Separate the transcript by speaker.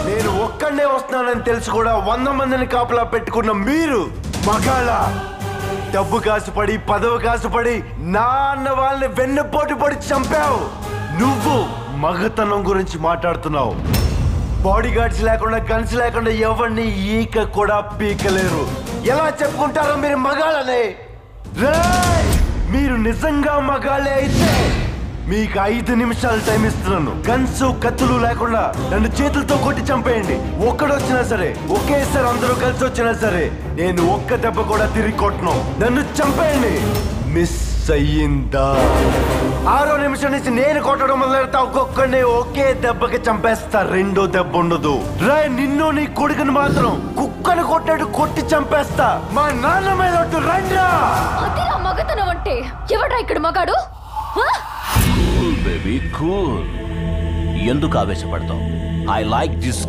Speaker 1: నేను ఒక్కడే వస్తున్నానని తెలుసు కూడా 100 మందిని కాపలా పెట్టుకున్న మీరు మగాళ్ళ డబ్బు కాసుపడి పదవి కాసుపడి నా అన్న వాళ్ళని వెన్నపోటు పడి చంపావు. నువ్వు మగతనం గురించి మాట్లాడుతున్నావు. బాడీ గార్డ్స్ లేకుండా గన్స్ లేకుండా ఎవరిని ఈక కూడా పీకలేరు. ఎలా చెప్పుకుంటారో మీరు మగాళ్ళనే? మీరు నిజంగా మగాళ్ళే అయితే మీకు 5 నిమిషాలు టైం ఇస్తున్నాను. గన్స్ కత్తులు లేకుండా నన్ను చేతులతో కొట్టి చంపేయండి. ఒక్కడొచ్చినా సరే, ఒకేసారి అందరూ కలిసి వచ్చినా సరే నేను ఒక్క దెబ్బ కూడా తిరిగి కొట్టను. నన్ను చంపేయండి. మిస్ అయ్యిందా? 6వ నిమిషం నుంచి నేను కొట్టడం మొదలెడతా. ఒక్కొక్కడిని ఒకే దెబ్బకి చంపేస్తా. రెండో దెబ్బ ఉండదు. నిన్ను నీ కొడుకుని మాత్రం కుక్కను కొట్టాడు కొట్టి చంపేస్తా. మా నాన్న మీద రండ్రా.
Speaker 2: అదిరా మగతనం అంటే. ఎవడ్రా ఇక్కడ మగాడు?
Speaker 3: Cool baby cool. ఎందుకు ఆవేశపడతావు? I like this